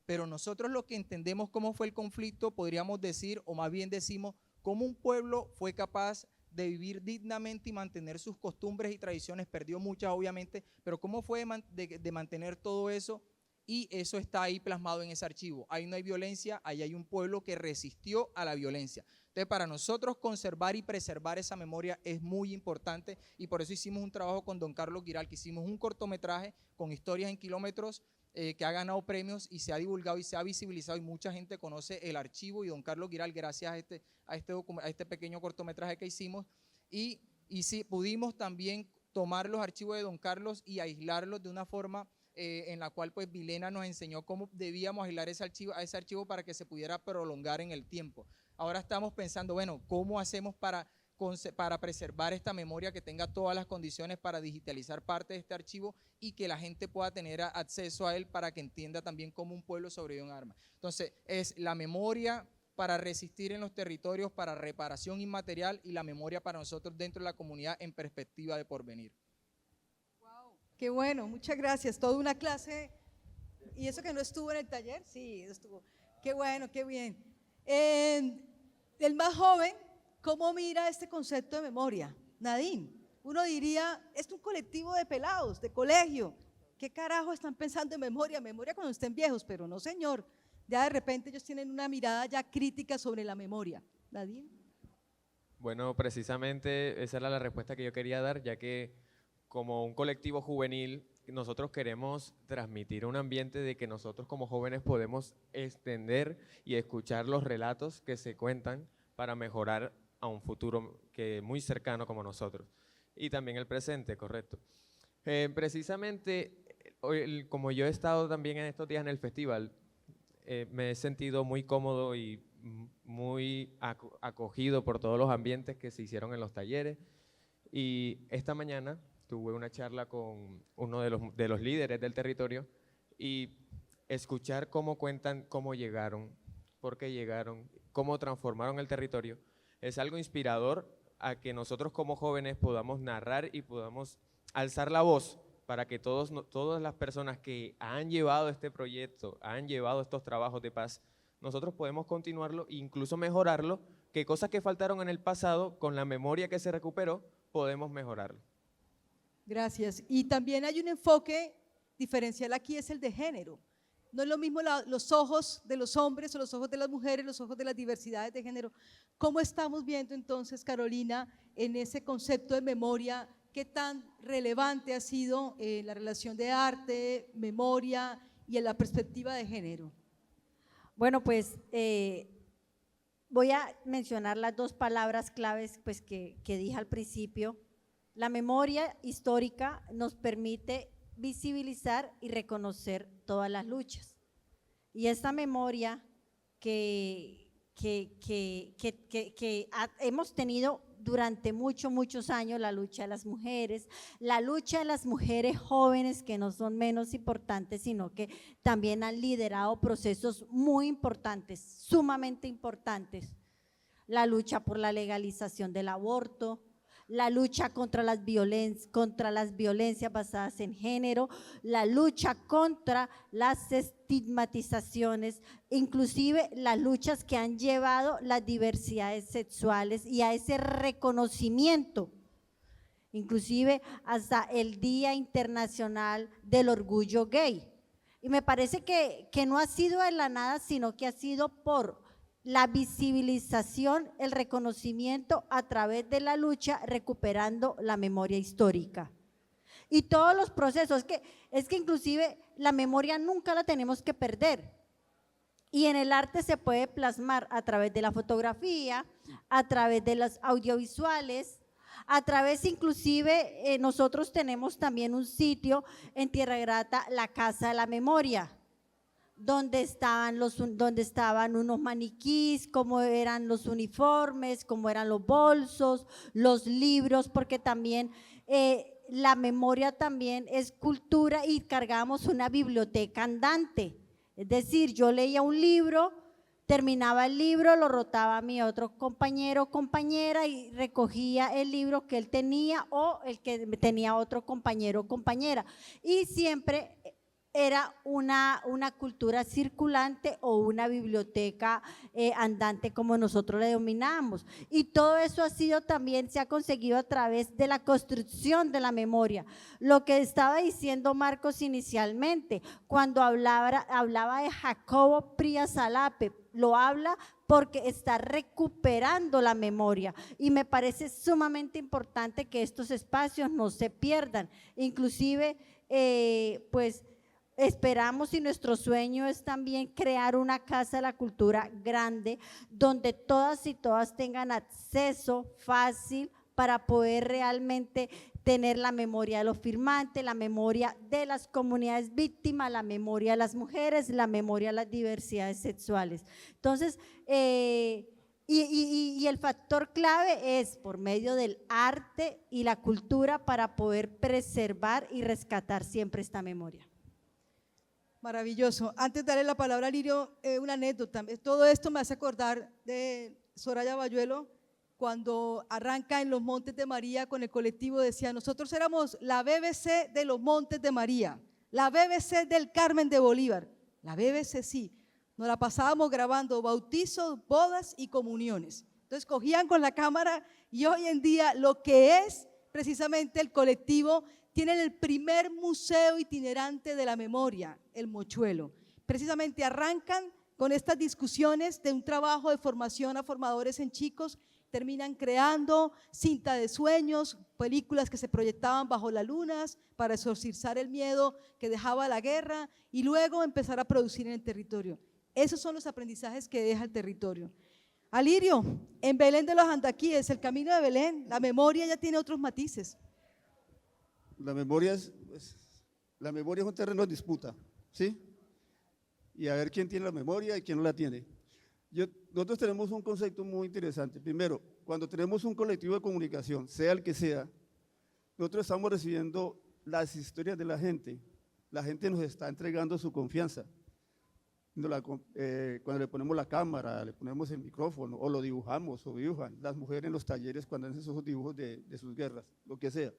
Pero nosotros, lo que entendemos cómo fue el conflicto, podríamos decir, o más bien decimos, cómo un pueblo fue capaz de vivir dignamente y mantener sus costumbres y tradiciones, perdió muchas obviamente, pero cómo fue de mantener todo eso, y eso está ahí plasmado en ese archivo. Ahí no hay violencia, ahí hay un pueblo que resistió a la violencia. Entonces, para nosotros conservar y preservar esa memoria es muy importante, y por eso hicimos un trabajo con don Carlos Giral, que hicimos un cortometraje con historias en kilómetros, que ha ganado premios y se ha divulgado y se ha visibilizado, y mucha gente conoce el archivo y don Carlos Giral gracias a este pequeño cortometraje que hicimos, y sí, pudimos también tomar los archivos de don Carlos y aislarlos de una forma en la cual pues Vilena nos enseñó cómo debíamos aislar ese archivo para que se pudiera prolongar en el tiempo. Ahora estamos pensando, bueno, ¿cómo hacemos para preservar esta memoria, que tenga todas las condiciones para digitalizar parte de este archivo y que la gente pueda tener acceso a él, para que entienda también cómo un pueblo sobrevivió en armas? Entonces, es la memoria para resistir en los territorios, para reparación inmaterial, y la memoria para nosotros dentro de la comunidad en perspectiva de porvenir. Wow, qué bueno, muchas gracias. Toda una clase. ¿Y eso que no estuvo en el taller? Sí, estuvo. Qué bueno, qué bien. El más joven, ¿cómo mira este concepto de memoria? Nadine, uno diría, es un colectivo de pelados, de colegio, ¿qué carajo están pensando en memoria? Memoria cuando estén viejos, pero no, señor. Ya de repente ellos tienen una mirada ya crítica sobre la memoria. ¿Nadine? Bueno, precisamente esa era la respuesta que yo quería dar, ya que como un colectivo juvenil, nosotros queremos transmitir un ambiente de que nosotros como jóvenes podemos extender y escuchar los relatos que se cuentan para mejorar a un futuro que muy cercano como nosotros. Y también el presente, correcto. Precisamente, como yo he estado también en estos días en el festival, me he sentido muy cómodo y muy acogido por todos los ambientes que se hicieron en los talleres. Y esta mañana tuve una charla con uno de los líderes del territorio y escuchar cómo cuentan cómo llegaron, por qué llegaron, cómo transformaron el territorio, es algo inspirador a que nosotros como jóvenes podamos narrar y podamos alzar la voz para que todas las personas que han llevado este proyecto, han llevado estos trabajos de paz, nosotros podemos continuarlo e incluso mejorarlo, que cosas que faltaron en el pasado, con la memoria que se recuperó, podemos mejorarlo. Gracias. Y también hay un enfoque diferencial aquí, es el de género. No es lo mismo los ojos de los hombres o los ojos de las mujeres, los ojos de las diversidades de género. ¿Cómo estamos viendo entonces, Carolina, en ese concepto de memoria, qué tan relevante ha sido la relación de arte, memoria y en la perspectiva de género? Bueno, pues voy a mencionar las dos palabras claves pues, que dije al principio. La memoria histórica nos permite visibilizar y reconocer todas las luchas. Y esta memoria que hemos tenido durante muchos años, la lucha de las mujeres jóvenes que no son menos importantes, sino que también han liderado procesos muy importantes, sumamente importantes. La lucha por la legalización del aborto, la lucha contra las violencias basadas en género, la lucha contra las estigmatizaciones, inclusive las luchas que han llevado las diversidades sexuales y a ese reconocimiento, inclusive hasta el Día Internacional del Orgullo Gay. Y me parece que no ha sido de la nada, sino que ha sido por la visibilización, el reconocimiento a través de la lucha, recuperando la memoria histórica. Y todos los procesos, es que inclusive la memoria nunca la tenemos que perder. Y en el arte se puede plasmar a través de la fotografía, a través de los audiovisuales, a través inclusive nosotros tenemos también un sitio en Tierra Grata, la Casa de la Memoria, donde estaban unos maniquís, cómo eran los uniformes, cómo eran los bolsos, los libros, porque también la memoria también es cultura y cargamos una biblioteca andante. Es decir, yo leía un libro, terminaba el libro, lo rotaba a mi otro compañero o compañera y recogía el libro que él tenía o el que tenía otro compañero o compañera. Y siempre era una cultura circulante o una biblioteca andante, como nosotros le denominamos. Y todo eso se ha conseguido a través de la construcción de la memoria. Lo que estaba diciendo Marcos inicialmente, cuando hablaba de Jacobo Prías Salape, lo habla porque está recuperando la memoria y me parece sumamente importante que estos espacios no se pierdan. Inclusive, pues, esperamos y nuestro sueño es también crear una casa de la cultura grande donde todas y todas tengan acceso fácil para poder realmente tener la memoria de los firmantes, la memoria de las comunidades víctimas, la memoria de las mujeres, la memoria de las diversidades sexuales. Entonces, y el factor clave es por medio del arte y la cultura para poder preservar y rescatar siempre esta memoria. Maravilloso. Antes de darle la palabra a Lirio, una anécdota. Todo esto me hace acordar de Soraya Bayuelo, cuando arranca en los Montes de María con el colectivo, decía: nosotros éramos la BBC de los Montes de María, la BBC del Carmen de Bolívar. La BBC sí, nos la pasábamos grabando bautizos, bodas y comuniones. Entonces cogían con la cámara y hoy en día lo que es precisamente el colectivo, tienen el primer museo itinerante de la memoria, el Mochuelo. Precisamente arrancan con estas discusiones de un trabajo de formación a formadores en chicos, terminan creando Cinta de Sueños, películas que se proyectaban bajo las lunas para exorcizar el miedo que dejaba la guerra y luego empezar a producir en el territorio. Esos son los aprendizajes que deja el territorio. Alirio, en Belén de los Andaquíes, el camino de Belén, la memoria ya tiene otros matices. La memoria es un terreno de disputa, ¿sí? Y a ver quién tiene la memoria y quién no la tiene. Nosotros tenemos un concepto muy interesante. Primero, cuando tenemos un colectivo de comunicación, sea el que sea, nosotros estamos recibiendo las historias de la gente. La gente nos está entregando su confianza. Cuando le ponemos la cámara, le ponemos el micrófono, o lo dibujamos, o dibujan las mujeres en los talleres cuando hacen esos dibujos de sus guerras, lo que sea.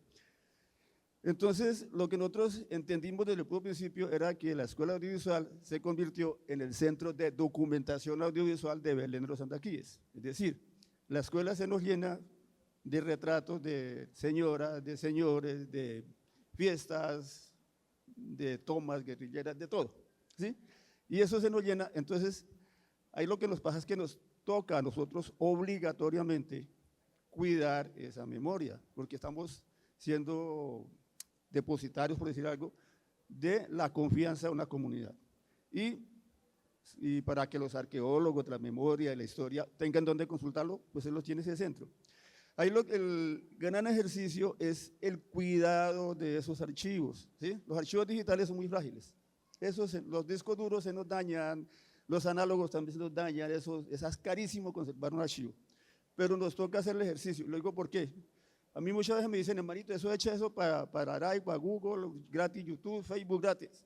Entonces, lo que nosotros entendimos desde el propio principio era que la Escuela Audiovisual se convirtió en el centro de documentación audiovisual de Belén de los Andaquíes. Es decir, la escuela se nos llena de retratos de señoras, de señores, de fiestas, de tomas guerrilleras, de todo, ¿sí? Y eso se nos llena. Entonces, ahí lo que nos pasa es que nos toca a nosotros obligatoriamente cuidar esa memoria, porque estamos siendo depositarios, por decir algo, de la confianza de una comunidad. Y para que los arqueólogos de la memoria y la historia tengan donde consultarlo, pues él los tiene ese centro. Ahí el gran ejercicio es el cuidado de esos archivos, ¿sí? Los archivos digitales son muy frágiles. Los discos duros se nos dañan, los análogos también se nos dañan, es carísimo conservar un archivo. Pero nos toca hacer el ejercicio. Lo digo ¿por qué? A mí muchas veces me dicen, hermanito, eso echa eso para Aray, para Google, gratis, YouTube, Facebook, gratis.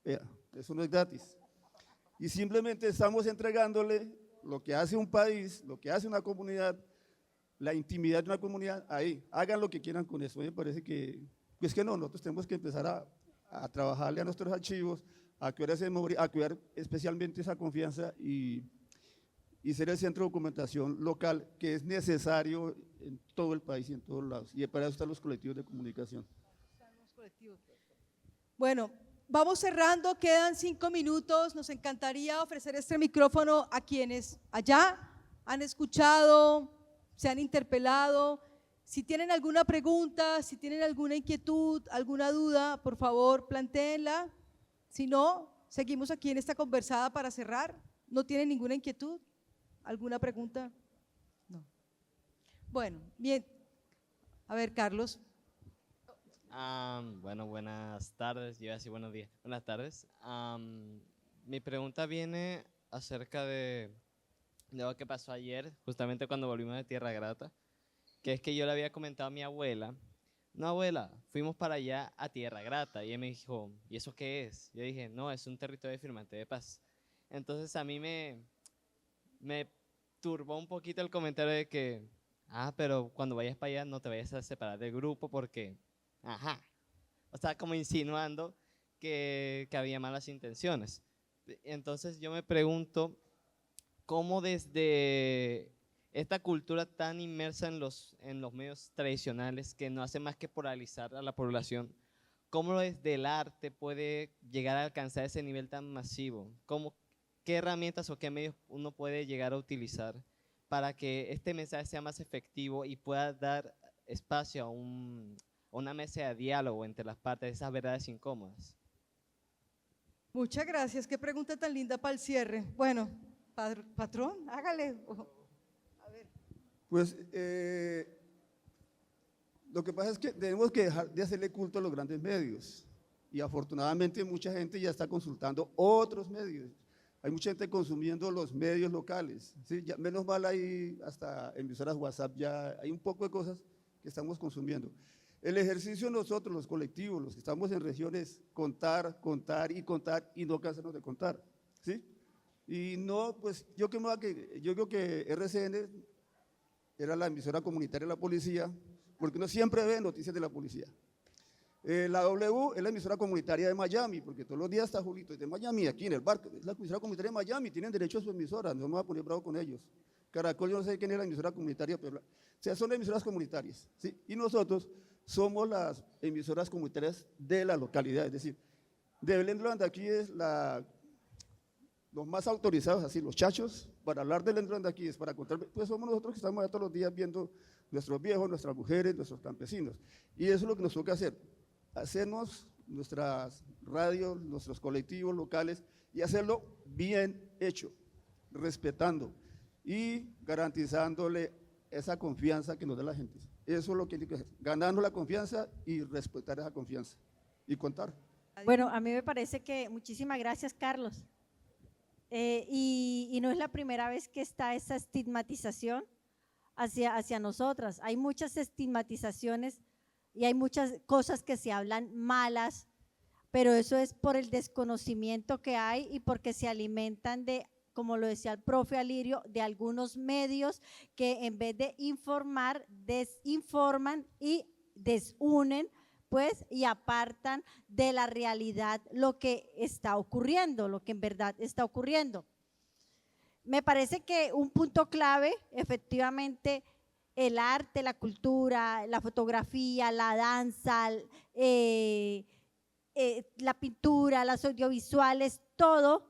Vea, eso no es gratis. Y simplemente estamos entregándole lo que hace un país, lo que hace una comunidad, la intimidad de una comunidad, ahí. Hagan lo que quieran con eso. Me parece que, pues que no, nosotros tenemos que empezar a trabajarle a nuestros archivos, a cuidar esa memoria, a cuidar especialmente esa confianza y ser el centro de documentación local que es necesario en todo el país y en todos lados. Y para eso están los colectivos de comunicación. Bueno, vamos cerrando, quedan 5 minutos. Nos encantaría ofrecer este micrófono a quienes allá han escuchado, se han interpelado. Si tienen alguna pregunta, si tienen alguna inquietud, alguna duda, por favor, plantéenla. Si no, seguimos aquí en esta conversada para cerrar. ¿No tienen ninguna inquietud? ¿Alguna pregunta? No. Bueno, bien. A ver, Carlos. Bueno, buenas tardes. Yo iba a decir buenos días. Buenas tardes. Mi pregunta viene acerca de lo que pasó ayer, justamente cuando volvimos de Tierra Grata, que es que yo le había comentado a mi abuela, no, abuela, fuimos para allá a Tierra Grata, y ella me dijo, ¿y eso qué es? Yo dije, no, es un territorio de firmante de paz. Entonces a mí me turbó un poquito el comentario de que, pero cuando vayas para allá no te vayas a separar del grupo porque, o sea, como insinuando que había malas intenciones. Entonces yo me pregunto, ¿cómo desde esta cultura tan inmersa en los medios tradicionales que no hace más que polarizar a la población, cómo desde el arte puede llegar a alcanzar ese nivel tan masivo? ¿Qué herramientas o qué medios uno puede llegar a utilizar para que este mensaje sea más efectivo y pueda dar espacio a una mesa de diálogo entre las partes, esas verdades incómodas? Muchas gracias. Qué pregunta tan linda para el cierre. Bueno, patrón, hágale. A ver. Pues lo que pasa es que tenemos que dejar de hacerle culto a los grandes medios y afortunadamente mucha gente ya está consultando otros medios. Hay mucha gente consumiendo los medios locales, ¿sí? Ya, menos mal hay hasta emisoras WhatsApp, ya hay un poco de cosas que estamos consumiendo. El ejercicio nosotros, los colectivos, los que estamos en regiones, contar y no cansarnos de contar, ¿sí? Y no, pues yo creo que RCN era la emisora comunitaria de la policía, porque uno siempre ve noticias de la policía. La W es la emisora comunitaria de Miami, porque todos los días está Julito de Miami, aquí en el barco, es la emisora comunitaria de Miami, tienen derecho a su emisora, no me voy a poner bravo con ellos. Caracol, yo no sé quién es la emisora comunitaria, pero o sea, son emisoras comunitarias, ¿sí? Y nosotros somos las emisoras comunitarias de la localidad, es decir, de Belén de los Andaquíes, los más autorizados, así, los chachos, para hablar de Belén de los Andaquíes, para contar, pues somos nosotros que estamos allá todos los días viendo nuestros viejos, nuestras mujeres, nuestros campesinos. Y eso es lo que nos toca hacer, hacernos nuestras radios, nuestros colectivos locales y hacerlo bien hecho, respetando y garantizándole esa confianza que nos da la gente. Eso es lo que hay que hacer, ganando la confianza y respetar esa confianza y contar. Bueno, a mí me parece que, muchísimas gracias, Carlos. Y no es la primera vez que está esa estigmatización hacia nosotras. Hay muchas estigmatizaciones y hay muchas cosas que se hablan malas, pero eso es por el desconocimiento que hay y porque se alimentan de, como lo decía el profe Alirio, de algunos medios que en vez de informar, desinforman y desunen, pues, y apartan de la realidad lo que está ocurriendo, lo que en verdad está ocurriendo. Me parece que un punto clave, efectivamente, el arte, la cultura, la fotografía, la danza, la pintura, las audiovisuales, todo,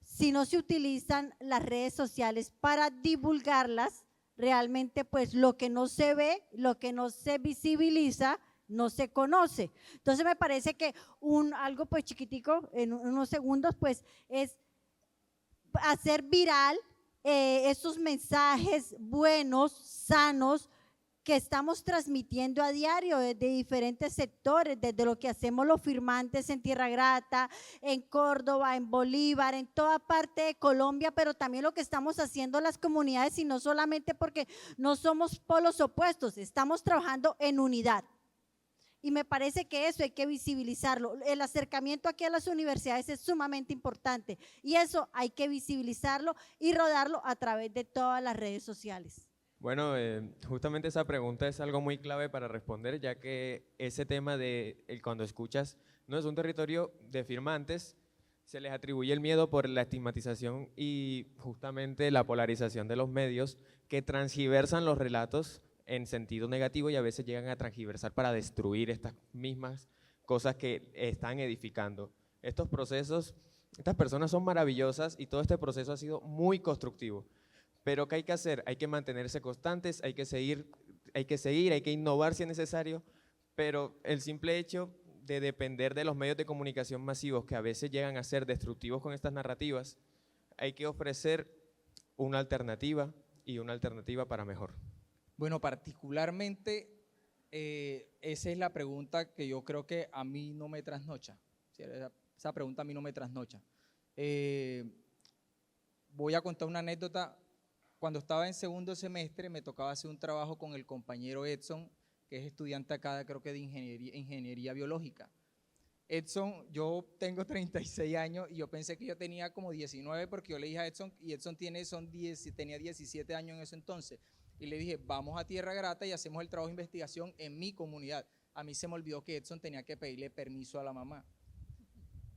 si no se utilizan las redes sociales para divulgarlas, realmente pues lo que no se ve, lo que no se visibiliza, no se conoce. Entonces me parece que algo pues chiquitico, en unos segundos, pues es hacer viral esos mensajes buenos, sanos, que estamos transmitiendo a diario desde diferentes sectores, desde lo que hacemos los firmantes en Tierra Grata, en Córdoba, en Bolívar, en toda parte de Colombia, pero también lo que estamos haciendo las comunidades, y no solamente porque no somos polos opuestos, estamos trabajando en unidad. Y me parece que eso hay que visibilizarlo. El acercamiento aquí a las universidades es sumamente importante y eso hay que visibilizarlo y rodarlo a través de todas las redes sociales. Bueno, justamente esa pregunta es algo muy clave para responder, ya que ese tema de cuando escuchas no es un territorio de firmantes, se les atribuye el miedo por la estigmatización y justamente la polarización de los medios que transgiversan los relatos en sentido negativo y a veces llegan a transgiversar para destruir estas mismas cosas que están edificando. Estos procesos, estas personas son maravillosas y todo este proceso ha sido muy constructivo. Pero ¿qué hay que hacer? Hay que mantenerse constantes, hay que seguir, hay que innovar si es necesario, pero el simple hecho de depender de los medios de comunicación masivos que a veces llegan a ser destructivos con estas narrativas, hay que ofrecer una alternativa y una alternativa para mejor. Bueno, particularmente esa es la pregunta que yo creo que a mí no me trasnocha. Esa pregunta a mí no me trasnocha. Voy a contar una anécdota. Cuando estaba en segundo semestre me tocaba hacer un trabajo con el compañero Edson, que es estudiante acá, creo que de ingeniería biológica. Edson, yo tengo 36 años y yo pensé que yo tenía como 19 porque yo le dije a Edson, y Edson tenía 17 años en ese entonces, y le dije, vamos a Tierra Grata y hacemos el trabajo de investigación en mi comunidad. A mí se me olvidó que Edson tenía que pedirle permiso a la mamá.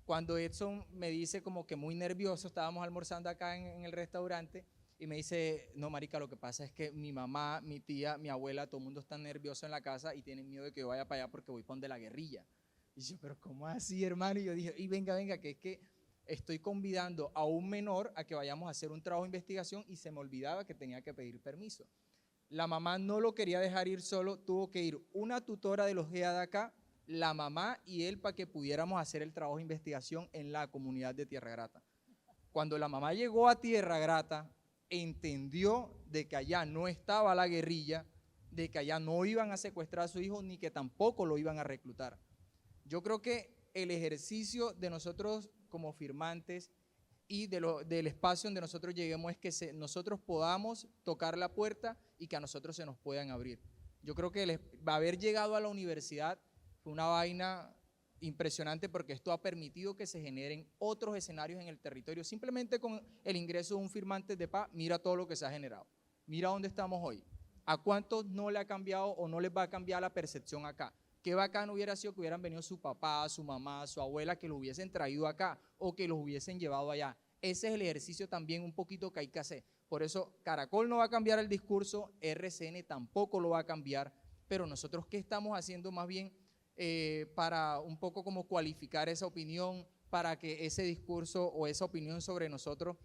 Cuando Edson me dice como que muy nervioso, estábamos almorzando acá en el restaurante, y me dice, no, marica, lo que pasa es que mi mamá, mi tía, mi abuela, todo el mundo está nervioso en la casa y tienen miedo de que yo vaya para allá porque voy para donde la guerrilla. Y yo, pero ¿cómo así, hermano? Y yo dije, y venga, que es que estoy convidando a un menor a que vayamos a hacer un trabajo de investigación y se me olvidaba que tenía que pedir permiso. La mamá no lo quería dejar ir solo, tuvo que ir una tutora de los GEA de acá, la mamá y él para que pudiéramos hacer el trabajo de investigación en la comunidad de Tierra Grata. Cuando la mamá llegó a Tierra Grata, entendió de que allá no estaba la guerrilla, de que allá no iban a secuestrar a su hijo ni que tampoco lo iban a reclutar. Yo creo que el ejercicio de nosotros como firmantes y del espacio donde nosotros lleguemos es que nosotros podamos tocar la puerta y que a nosotros se nos puedan abrir. Yo creo que haber llegado a la universidad fue una vaina impresionante porque esto ha permitido que se generen otros escenarios en el territorio. Simplemente con el ingreso de un firmante de paz, mira todo lo que se ha generado. Mira dónde estamos hoy. ¿A cuántos no le ha cambiado o no les va a cambiar la percepción acá? Qué bacán hubiera sido que hubieran venido su papá, su mamá, su abuela, que los hubiesen traído acá o que los hubiesen llevado allá. Ese es el ejercicio también un poquito que hay que hacer, Por eso Caracol no va a cambiar el discurso, RCN tampoco lo va a cambiar, pero nosotros ¿qué estamos haciendo más bien para un poco como cualificar esa opinión, para que ese discurso o esa opinión sobre nosotros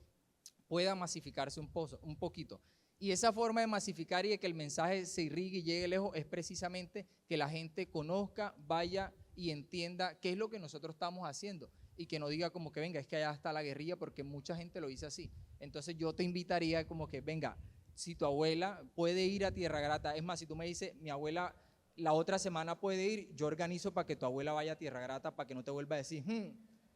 pueda masificarse un poquito? Y esa forma de masificar y de que el mensaje se irrigue y llegue lejos es precisamente que la gente conozca, vaya y entienda qué es lo que nosotros estamos haciendo y que no diga como que venga, es que allá está la guerrilla, porque mucha gente lo dice así. Entonces yo te invitaría como que venga, si tu abuela puede ir a Tierra Grata, es más, si tú me dices, mi abuela la otra semana puede ir, yo organizo para que tu abuela vaya a Tierra Grata, para que no te vuelva a decir,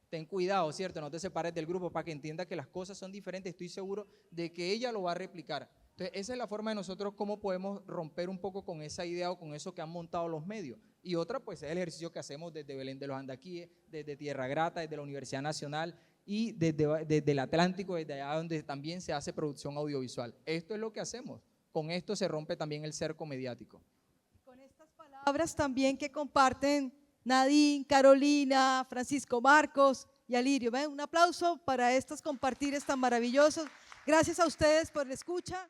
ten cuidado, ¿cierto? No te separes del grupo, para que entienda que las cosas son diferentes. Estoy seguro de que ella lo va a replicar. Entonces, esa es la forma de nosotros cómo podemos romper un poco con esa idea o con eso que han montado los medios. Y otra, pues, es el ejercicio que hacemos desde Belén de los Andaquíes, desde Tierra Grata, desde la Universidad Nacional y desde el Atlántico, desde allá donde también se hace producción audiovisual. Esto es lo que hacemos. Con esto se rompe también el cerco mediático. Con estas palabras también que comparten Nadine, Carolina, Francisco Marcos y Alirio. ¿Ven? Un aplauso para estos compartires tan maravillosos. Gracias a ustedes por la escucha.